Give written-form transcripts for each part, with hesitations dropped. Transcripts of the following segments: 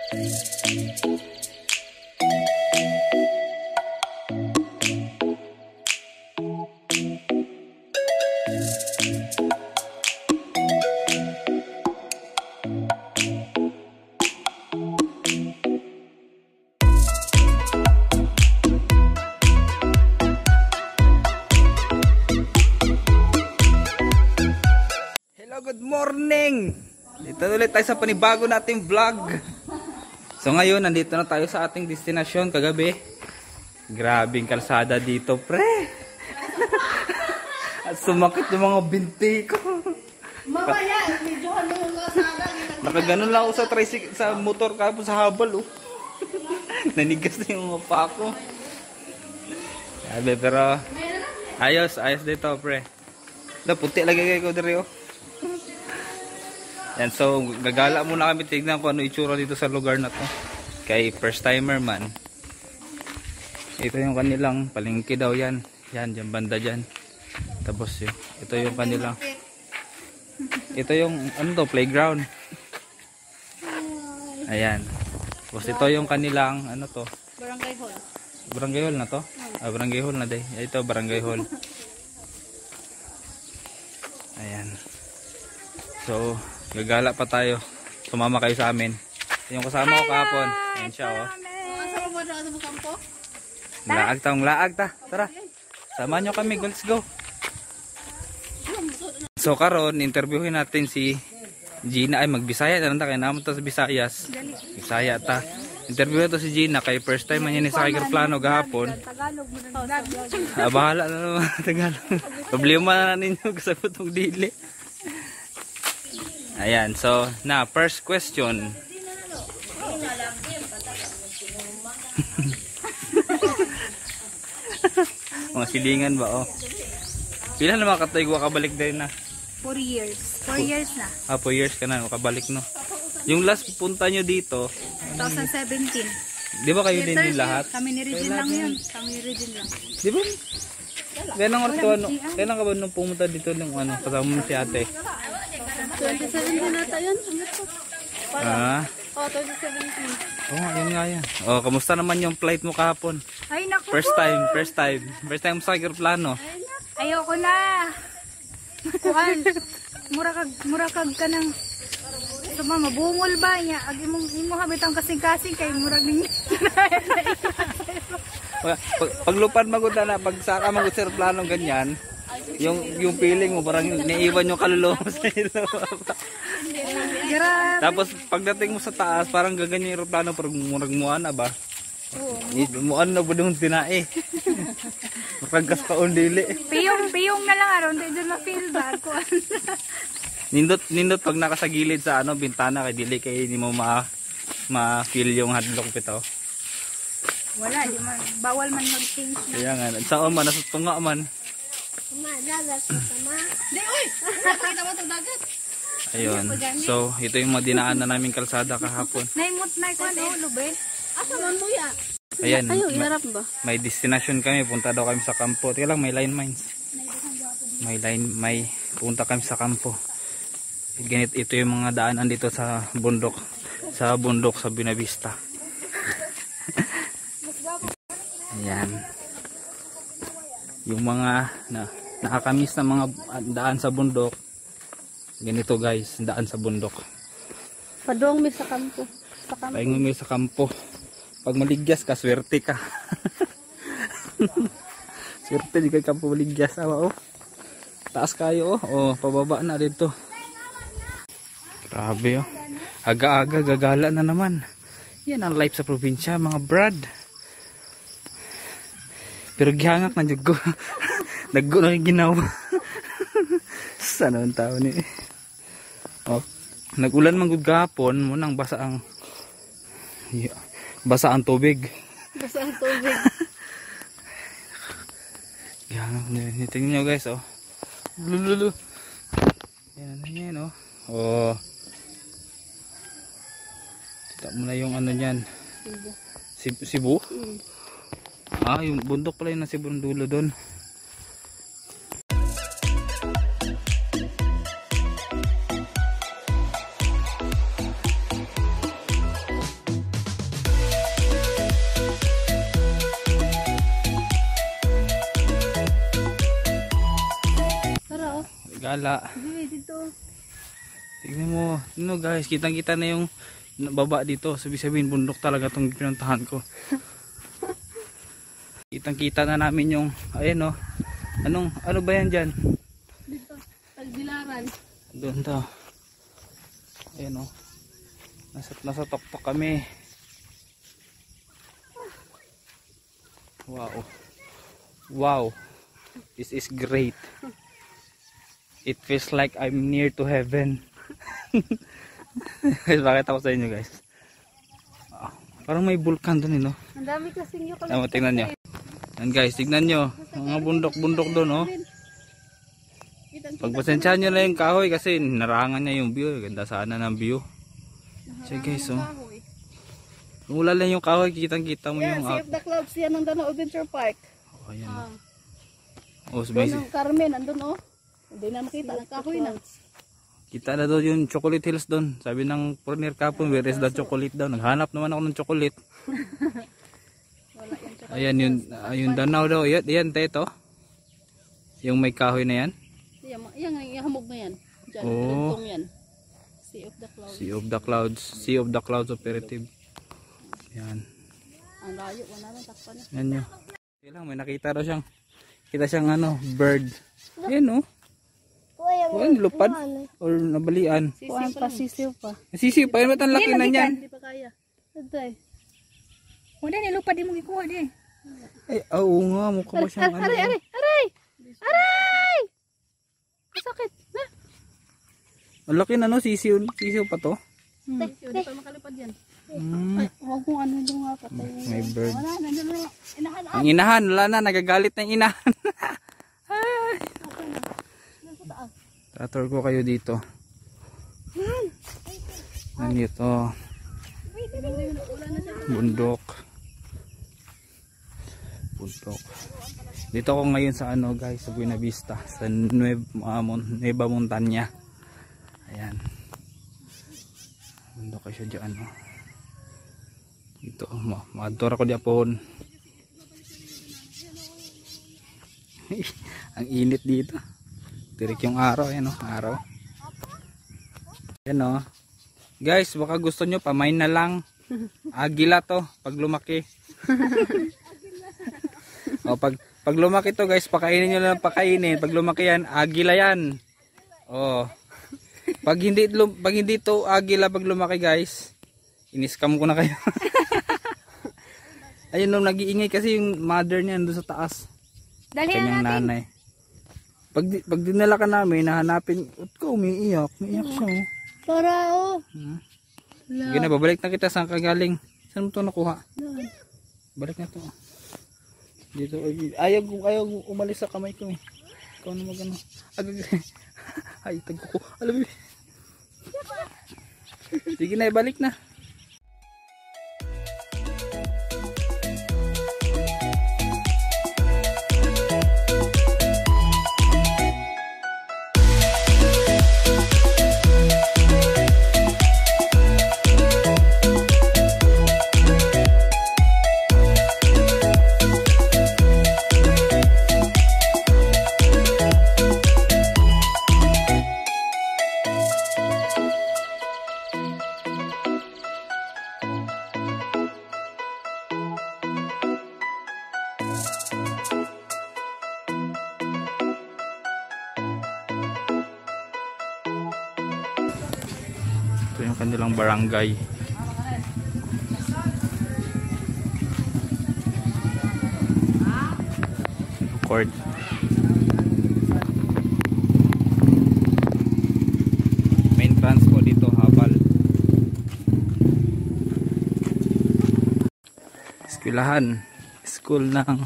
Good morning! Dito ulit tayo sa panibago nating vlog. So ngayon, nandito na tayo sa ating destinasyon kagabi. Grabing kalsada dito, pre. At sumakit yung mga binti ko. Mamaya, medyo ano yung kalsada. Nakaganon lang ako sa tricycle, sa motor ka sa habal, oh. Nanigas na yung mga pa ko. Sabi, pero ayos dito, pre. Puti lagi kayo ko dito, oh. Yan, so gagala muna kami, tignan ko ano itsura dito sa lugar na to. Kay first timer man. Ito yung kanilang palengke daw yan. Yan, dyan banda dyan. Tapos yun, ito yung kanilang, ito yung ano to, playground. Ayan. Tapos ito yung kanilang ano to, Barangay hall. Barangay hall na to? Ah, barangay hall na day. Ito barangay hall. Ayan. So gagala pa tayo. Sumama kayo sa amin. Yung kasama ko kahapon. Ayan siya, oh. Saan mo na sa kampo? Laag ta. Tara. Samahan nyo kami. Let's go. So karon interviewin natin si Gina. Ay, magbisaya na kaya naman to sa Visayas. Bisaya ta. Interview to si Gina. Kay first time man yan sa aeroplano gahapon. Bahala na naman. Tagalog. Problema na ninyo kasabot mong dili. Ayan, so na first question. Mga silingan ba, oh? Pila na makatay ko kabalik din na? 4 years. 4 years na. 4 years ka na, makabalik no. Yung last punta nyo dito 2017. Di ba kayo din yung lahat? Kami ni Regine lang yun. Kami ni Regine lang. Di ba? Kailan ka ba nung pumunta dito nung ano, kasama mo si ate? 2017 nata yun. Ah? Oh, 2017. Oo, yun nga yan. Oh, kamusta naman yung flight mo kahapon? Ay, naku. First time sa aeroplano. Ayoko na. Kuan. Murakag ka ng suma mabungol ba niya? Ag imo habitang kasing-kasing kay murag ning. Paglupad magud na pag saka magud sa aeroplano ganyan. Yung feeling mo parang naiiwan yung kaluluwa mo sa ilo. Tapos pagdating mo sa taas parang gaganyan yung aeroplano parang murag muana ba? Muan na ba yung tinae? Magkas pa undili. Piyong na lang aron di na feel ba ko. Nindot pag nakasagilid sa ano bintana kay dili kay hindi mo ma-feel yung hadlock pito. Wala, di man bawal man mag-change na. Kaya nga, saan man nasa tunga man. Dagat sama. Di oy. Nakita mo tong dagat. Ayun. So, ito yung mga dinaan na naming kalsada kahapon. Naimot na ko ano, lube. Asa man mo ya? Ayan. Ayo, iharap ba? May destination kami, punta daw kami sa kampo. Teka lang, may line mines. May punta kami sa kampo. Ganit ito yung mga daanan dito sa bundok sa Buenavista. Ayan. Yung mga nakakamiss na mga daan sa bundok. Ganito guys, daan sa bundok. Padong mi sa kampo. Paingon mo sa kampo. Pag maligyas ka, swerte ka. Swerte di ka kampo maligyas. Oh. Taas kayo, oh. Pababa na dito. Grabe, oh. Aga-aga, gagala na naman. Yan ang life sa probinsya, mga brad. Pero gihangak na dyan ko. Naggo na yung ginawa. Sana ang tao ni. Oh, nagulan man gud gahapon mo nang basa ang tubig. Basa ang tubig. Yan, tingnan nyo guys, oh. Lululu. Yan, oh. Oh. Kita mo na yung ano niyan. Cebu? Ah, yung bundok pala yung nasa Bundulo doon. ala. Dito. Tignan mo. No guys, kitang-kita na yung baba dito. Sabi-sabihin, bundok talaga itong pinuntahan ko. Kitang-kita na namin yung, ayan o. Ano ba yan dyan? Dito. Tagbilaran. Doon daw. Ayan o. Nasa toktok kami. Wow. Wow. This is great. It feels like I'm near to heaven. Guys, bakit ako sa inyo guys? Parang may vulkan doon no? Ang dami kasing yung Tama, tingnan nyo. Yan guys, tignan nyo. Mga bundok-bundok doon oh. Pagpasensyahan nyo na yung kahoy kasi narangan niya yung view. Ganda sana ng view. So guys oh. Wala lang yung kahoy, kitang-kita mo yung Sea of the Clouds yan ng Danao Adventure Park. Oh, ayan. Oh, Doon ng Carmen, andun oh. Hindi na makita ng kahoy na. Kita na doon yung chocolate hills doon. Sabi ng foreigner kapon, where is the chocolate daw? Naghanap naman ako ng chocolate. Ayan yung Danao daw. Yan teto. Yung may kahoy na yan. Yung hamog na yan. Diyan, oh. yan. Sea of the Clouds. Sea of the Clouds. Sea of the Clouds operative. Yan. Ang layo, wala nang takpan na. Yan nyo. May nakita daw siyang bird. Ayan oh. Kuan lupad or nabalian. Sisiw pa. Sisiw pa, yan laki na niyan. Hindi pa kaya. Aday. Wala ni lupad di mo gikuha di. Ay, oo nga, mukha ba siyang ano. Aray! Masakit. Na. Ang laki na no, sisiw pa to. Hindi pa makalipad yan. Ay, huwag mong ano yung nga patay. May bird. Wala, nandiyan na. Inahan. Ang inahan, wala na, nagagalit na yung inahan. Tator ko kayo dito. Nandito. Bundok. Dito ako ngayon sa guys, sa Buena Vista, sa Nueva Montana. Ayan. Bundok kayo dyan Dito, maadtor ako diapon. Ang init dito. Tirik yung araw, ayan araw. Ayan guys, baka gusto nyo pamain na lang. Agila to pag lumaki. O pag lumaki to guys, pakainin nyo lang pakainin. Pag lumaki yan, agila yan. O pag hindi to agila pag lumaki guys, iniskam ko na kayo. Ayun nag-iingay kasi yung mother niya doon sa taas. Kanyang nanay. Pag dinala ka namin, nahanapin, ko umiiyak siya. Para Sige na, babalik na kita saan ka galing. Saan mo ito nakuha? Balik na ito. Dito, ayaw umalis sa kamay ko Ikaw na magano. Ay, tagko ko. Alam mo. Sige na, balik na. Ito yung kanilang barangay. Court. Main transpo dito, Habal. Eskwelahan. School ng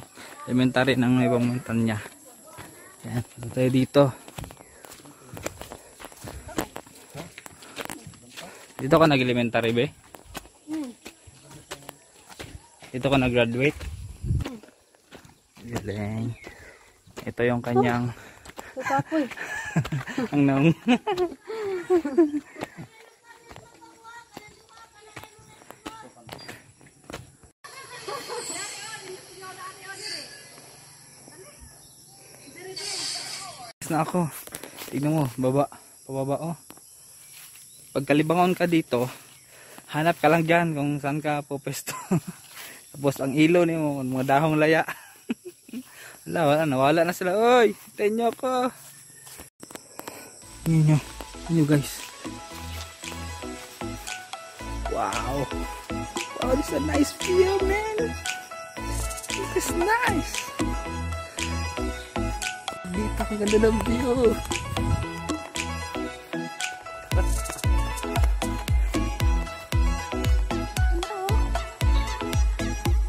elementary ng Nueva Montana. Yan, ito tayo dito. Dito ka nag-elementary be? Dito ka nag-graduate? Galing. Ito yung kanyang ang naong na ako. Tignan mo, baba. Pababa oh. Pagkalibangon ka dito, hanap ka lang dyan kung saan ka pupesto. Tapos ang ilo ni mo, mga dahong laya. Wala, nawala na sila. Oy, hintayin nyo ako. Tingnan nyo guys. Wow. Wow, this is a nice view, man. This is nice. Dito ang ganda ng view.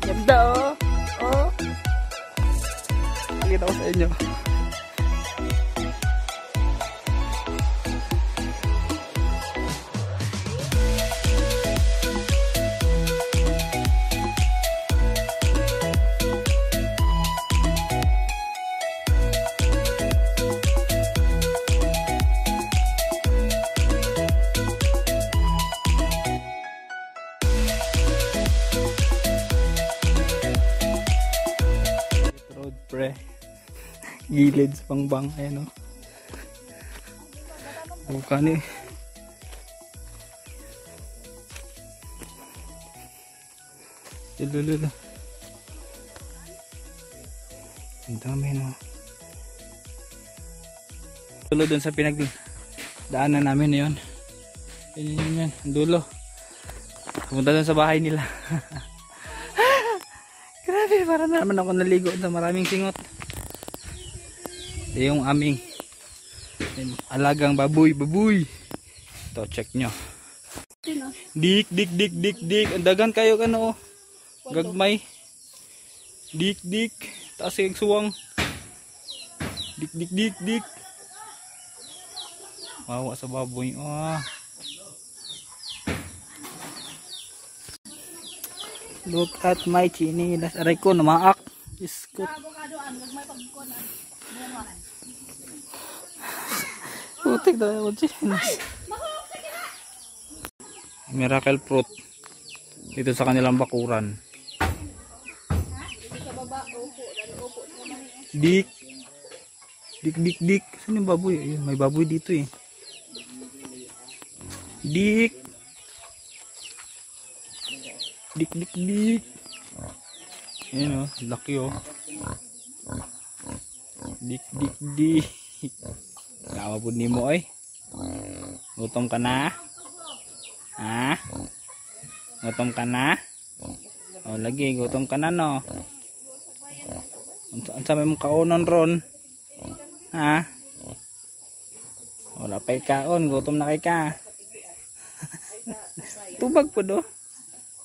Ganda oh. Oh. Pakita ko sa inyo. Pre, gilid sa pangbang, ayan o. Bukan eh. Lululu. Ang dami no. Tulo dun sa pinagdaanan namin na yun. Yan, ang dulo. Pumunta dun sa bahay nila. Grabe, para naman ako naligo na maraming singot. Ito yung aming alagang baboy. Ito, check nyo. Dik. Ang dagan kayo kano. Gagmay. Dik. Taas yung suwang. Dik. Wawa sa baboy. Look at my chinilas. Aray ko, namaak. Iskot. Putik na ako chinilas. Miracle fruit. Dito sa kanilang bakuran. Dik. Saan yung baboy? Ayun, may baboy dito eh. Dik. Ayan o, laki o. Dik. Nakapapod ni mo ay. Gutom ka na? Ha? Gutom ka na? O lagi, gutom ka na no? Ang sabi mong kaunon ron? Ha? Wala pa ikaon, gutom na kay ka. Tubag po do?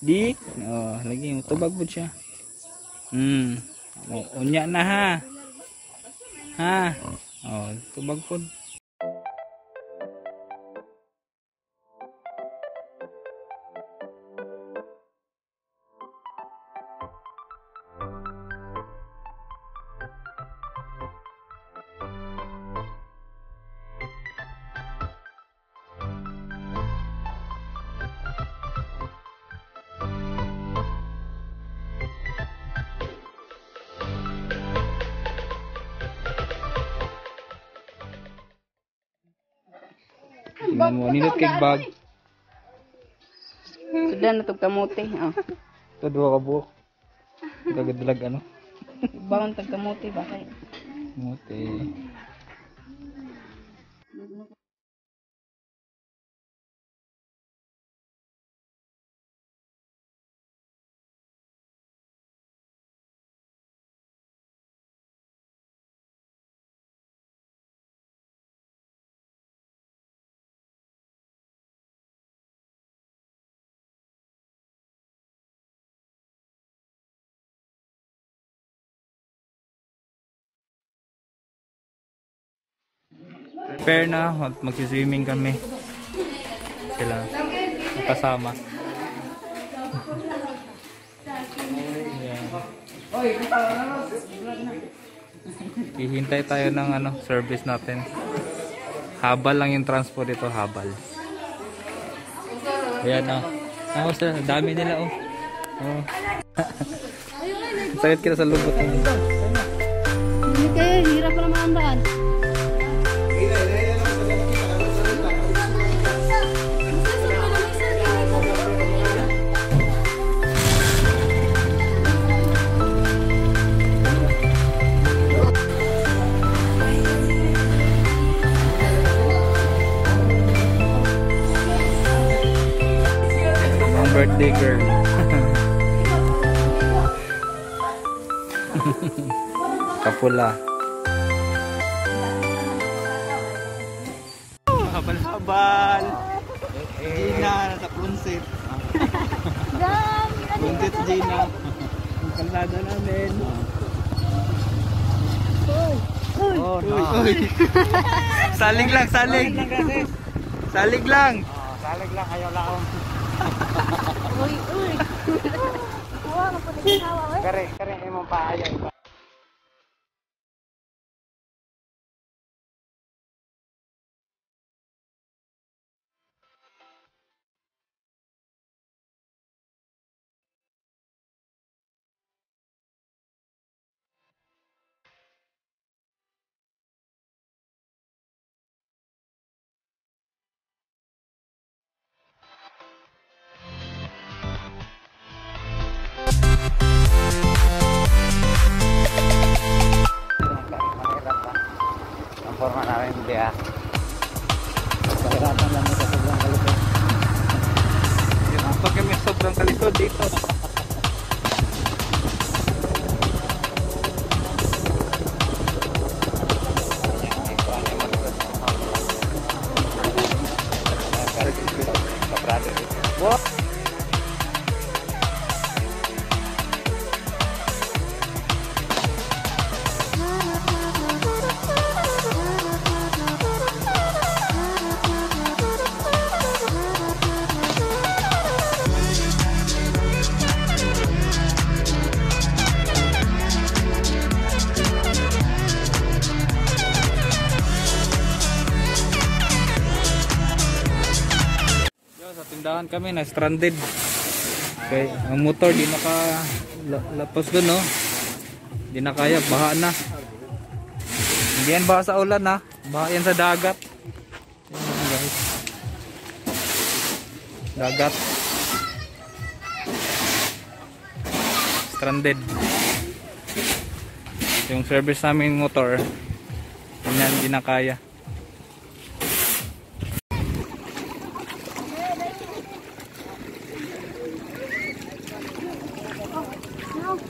Dik, oh, lagi tubag po siya. Unya na ha. Ha? Oh, tubag po. Tingnan mo, ninot kay bag. Sudah na itong kamote. Ito, dua ka buhok. Gagadalag ano? Bangon tag kamote ba kayo? Kamote. Prepare na, magsiswimming kami. Sila kasama. Hihintay tayo ng service natin. Habal lang yung transport dito, habal. Ayan sir, dami nila Sakit kita sa lubot. Hindi kayo, hirap pa naman ang daan. birthday girl. Kapula. Habal-habal. Gina nasa punsit. Punsit Gina. Ang kalada namin. Oh, no. Salig lang, salig. Salig lang. Salig lang, ayaw lang. Uy. Wow, mapulit na hawa. Kare imong paayaw. Ang forma namin dia. Pagkakatan lang sa sobrang kalikod. Pag kami sobrang kalikod dito. What? Sa tindahan kami na stranded. Okay, ang motor di lapos doon, no. Di na kaya, baha na. Hindi yan baha sa ulan, ha. Baha yan sa dagat. Ayan, guys. Dagat. Stranded. Yung service namin motor, yan di na kaya.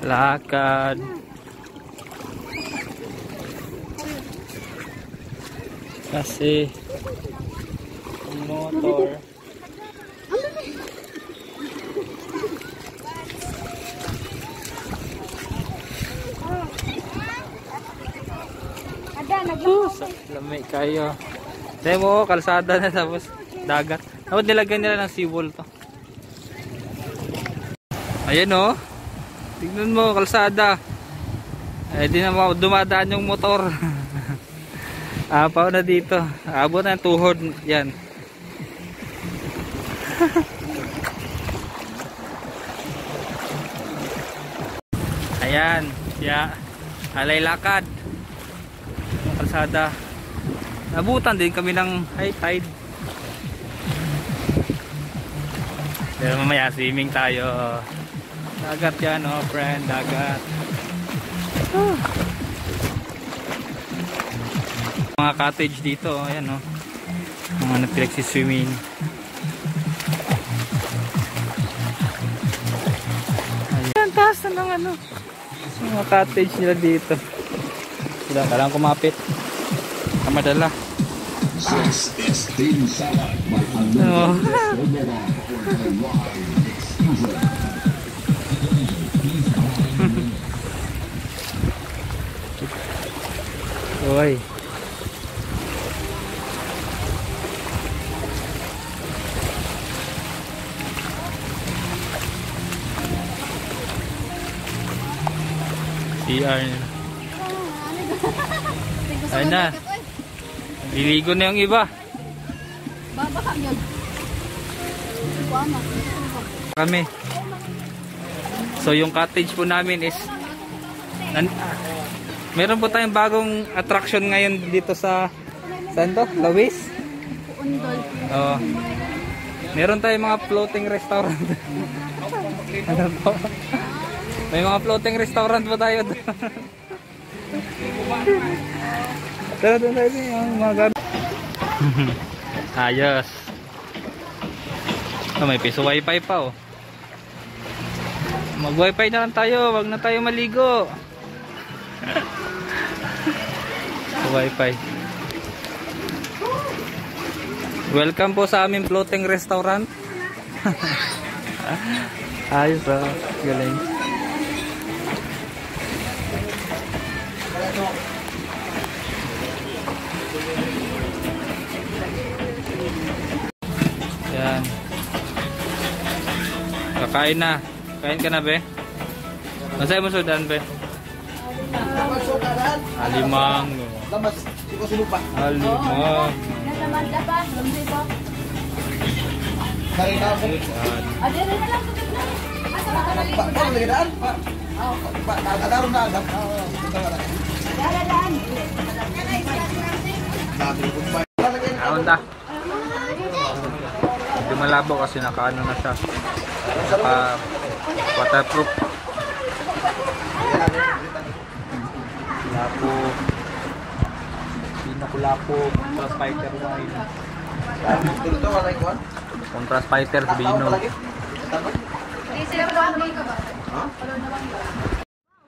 Lakad. Kasi motor lamig kayo. Tayo mo, kalsada na tapos dagat. Dapat nilagyan nila ng seawall to. Ayan, oh. Tignan mo, kalsada. Eh, di na dumadaan yung motor. Apaw na dito. Abot na yung tuhod. Yan. Ayan. Siya. Alay lakad. Yung kalsada. Nabutan din kami ng high tide. Pero mamaya swimming tayo. Dagat yan, oh friend, dagat. Mga cottage dito, oh, ayan, oh. Mga nagpinagsiswimming. Ayan, taas na ng ano. Mga cottage nila dito. Sila, kailangan kumapit. Kamadala. Oh. Uy. CR nila. Ayun na. Liligo na yung iba. Babaka yun. Kami. So yung cottage po namin is meron po tayong bagong attraction ngayon dito sa saan to? Lawis? Undol. Oh. Meron tayong mga floating restaurant. Ano po? May mga floating restaurant po tayo doon. Tara doon tayo yung mga gamit. Ayos. Oh, may piso wifi pa, oh. Mag-wifi na lang tayo, wag na tayo maligo. Wifi. Welcome po sa aming floating restaurant. Ayos ah, galing. Yan. Kakain na. Kain ka na, be? Masaya mo sudan, be? Alimang. Lamas, siko sinupa. Alimang. Narita ako. Pak, ano lagi daan? Pak, nagadaron na agad. Naunta. Hindi malabo kasi nakaano na siya. Naka waterproof. Lapo. Pinakulapo. Contrast fighter wine. Dito wala ikuan. Contrast fighter Vino.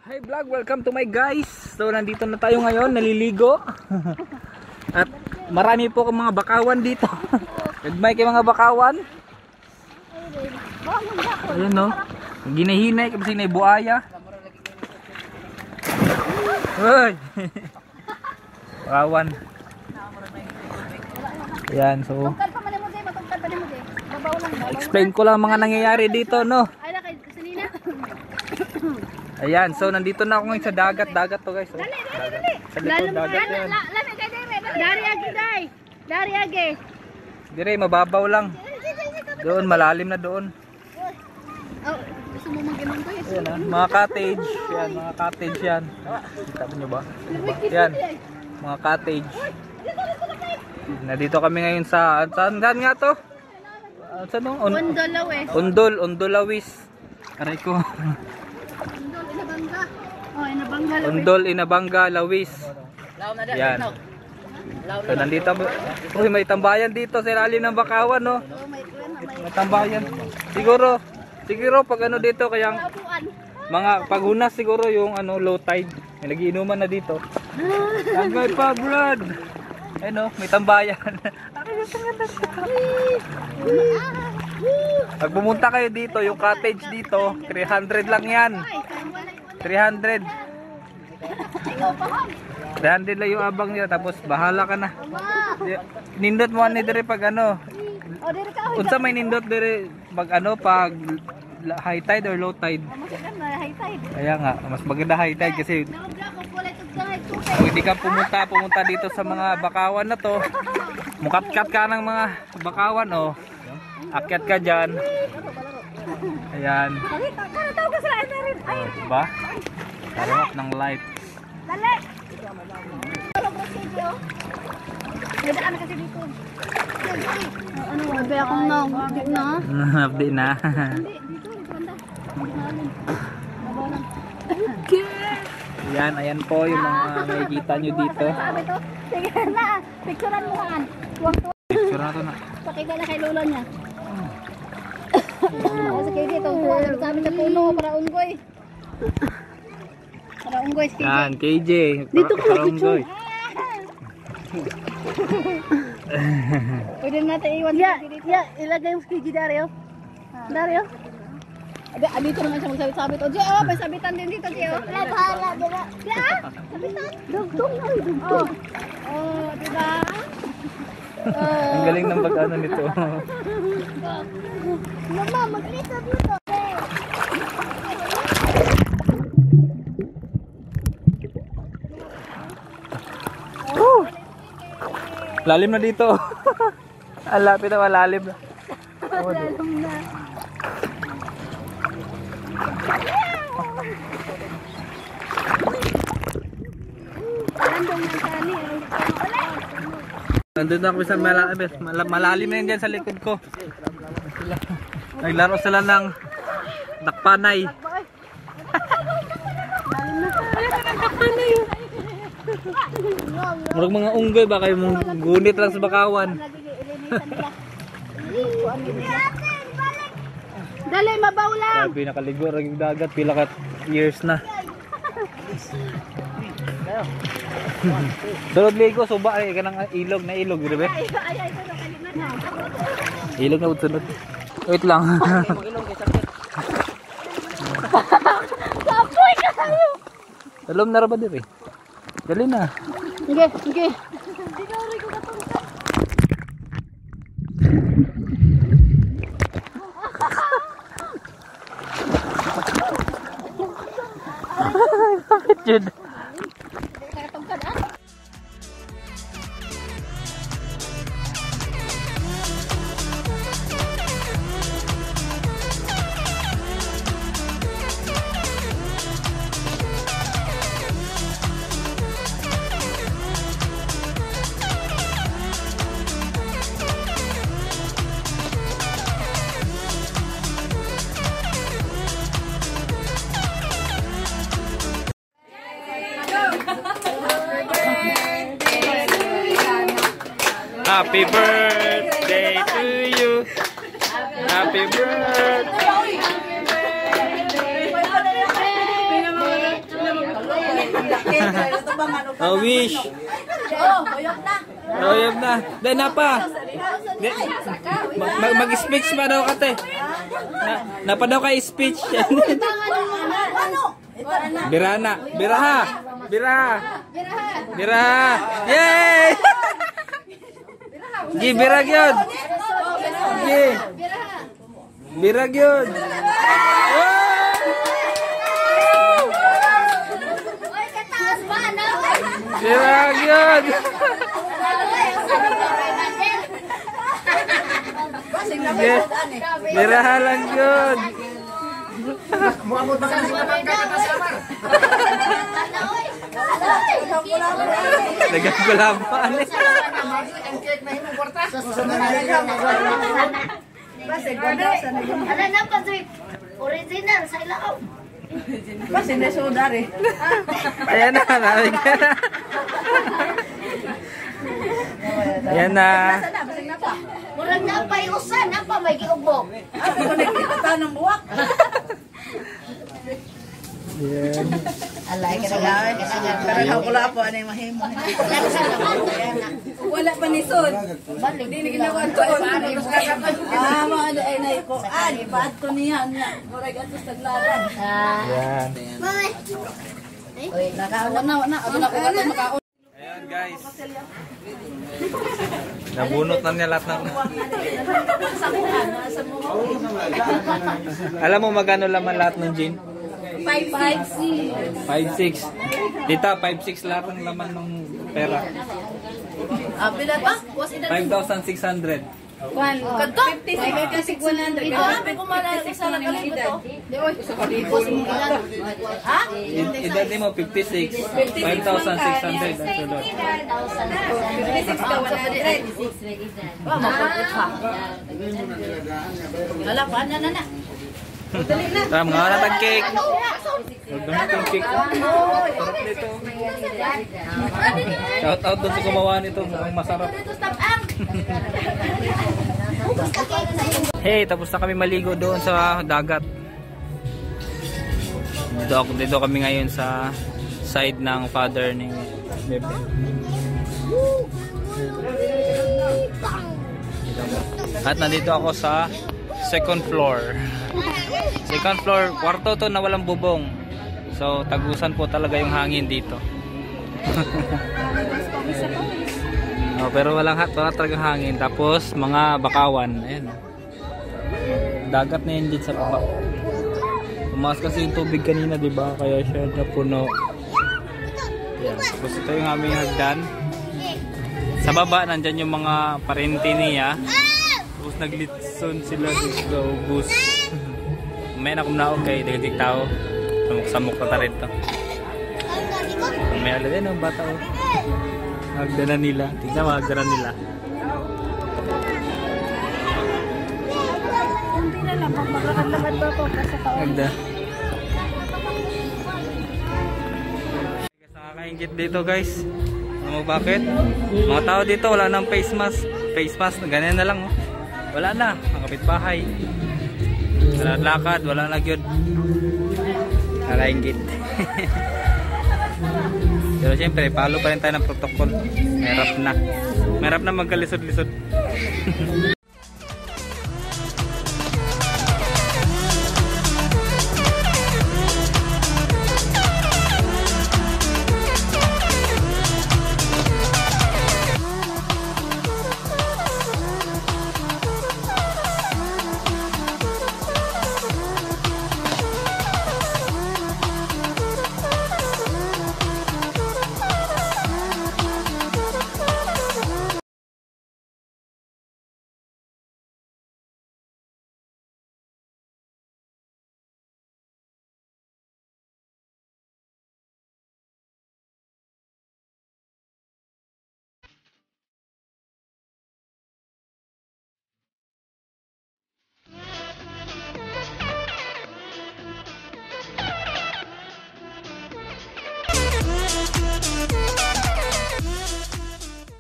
Hi vlog, welcome to my guys. So nandito na tayo ngayon, naliligo. At marami po mga bakawan dito. Nagmay kay mga bakawan. Ayun no. Ginahinay kasi na buaya. Hoy. Bakawan. Yan, so explain ko lang mga nangyayari dito, no. Ayan, so nandito na ako ngayon sa dagat to guys. So, sa likod dagat yan. Dari age. Dire, mababaw lang. Doon, malalim na doon. Oh, gusto mo mag-inom ko? Ayan ah, mga cottage. Yan, mga cottage yan. Kita nyo ba? Yan, mga cottage. Nandito kami ngayon sa, saan nga to? Saan no? Undolawis. Undolawis. Aray ko. Inabangga. Oh, Inabangga Lawis. Undol, Inabangga, Lawis. Yan. So nandito, uy, may tambayan dito sa ilalim ng bakawan, no? May tambayan. Siguro pag ano dito, kaya mga paghunas siguro yung ano, low tide. May nagiinuman na dito. Hanggang pa, Brad. Ano, may tambayan. Pag pumunta kayo dito, yung cottage dito, 300 lang yan. 300 lang yung abang niya, tapos bahala ka na. Nindot mo ani dire pag ano. Unsa may nindot dire pag ano, pag high tide or low tide? Kaya nga, mas maganda high tide kasi kung hindi ka pumunta dito sa mga bakawan na to, mukatkat ka ng mga bakawan, oh. Akyat ka dyan. Ayan. Diba? Sarap ng light. Dali! Nadaan na kasi dito. Ano, sabi akong update na. Update na. Yan, ayan po yung mga makikita nyo dito. Sige na, picturean mo nga. Picture na to na. Pakita na kay lolo niya. Sige dito, kami sa puno para unggoy. Para unggoy, sige. Yan, KJ. Dito ka na picture. Pwede natin iwan dito. Yeah, ilagay yung skiji Dario. Dario. Dito naman siya magsabit-sabit. O, Gio, may sabitan din dito, Gio. Bahala, diba? Diba? Sabitan? Dugtong na, dugtong. Oh, diba? Ang galing ng pag-ano nito. Mama, mag-lisap nito. Lalim na dito. Ang lapit na, malalim na. Lalim na. Nandun na kami sa malalim na yun dyan sa likod ko. Naglaro sila ng dakpanay. Murag mga unggoy ba kayo mong gunit lang sa bakawan. Dali, mabaw lang. Sabi nakaligo raging dagat pila ka years na. Sulod ligo suba ay kanang ilog na ilog dire be. Ilog na utsunod. Wait lang. Kapoy ka tayo. Talom na ra ba dire? Dali na. Sige, sige. Bakit yun? Happy birthday to you. Happy birthday. Oh, wish. Oh, oyok na. Oyok na. Dahil na pa. Mag-speech pa daw kate. Napa daw kay speech. Birana. Biraha. Biraha. Biraha. Yay! Gi birag yun. Gi. Birag yun. Birag yun. Biraha lang yun. Nagagulaban eh. Ala na pa original sa ilaw. Kasi na sudar eh. Ayan na, namin ka na. Ayan na. Murag na pa usan, na pa may giubok. Ako nakikita ng buwak. Ayan. Alay ka na. Pero wala po ano yung mahimo. Wala pa ni Sud. Hindi na ginawa ko. Ano ay na ko. Ba't ko niya. Murag atos taglaban. Ayan. Oy, nakaon na. Ako na ko makaon. Ayan guys. Nabunot na niya lahat ng... Alam mo magkano laman lahat ng gin? 5-6. 5-6. Dita, 5-6 lahat ng laman ng pera. Pila pa? Was it 5,600. Kwan, kanto? 56 100. Grabe ko malaki sa lang ito. Di oy, sa kalipos mo ilan. Ha? Edad mo 56. 5,600 ang sulod. 56 ka 100. Wa mapapit pa. Wala pa na. Tara, mga wala tag cake. Huwag na natin cake. Sarap nito. Shout out dun sa gumawa nito. Mukhang masarap. Hey, tapos na kami maligo doon sa dagat. Dito kami ngayon sa side ng father ni Bebe. At nandito ako sa second floor. Second floor, kwarto to na walang bubong. So, tagusan po talaga yung hangin dito. No, pero wala talagang hangin. Tapos, mga bakawan. Ayan. Dagat na yun dito sa baba. Tumaas kasi yung tubig kanina, diba? Kaya siya napuno. Ayan. Tapos ito yung aming hagdan. Sa baba, nandyan yung mga parente niya. Tapos naglitson sila dito. Bus. May na kumnaog kay dagitig tao. Samok na rin to. May ala din ang bata. Hagdanan nila. Tignan mo, hagdanan nila. Hindi na lang, magkakalaman ba ako sa taon? Hagda. Nakakaingit dito guys. Alam mo bakit? Mga tao dito wala nang face mask. Face mask, ganyan na lang oh. Wala na, ang kapitbahay. lakad, wala na gyud. Nalainggit. Pero siyempre, follow pa rin tayo ng protocol. Mahirap na magkalisod-lisod.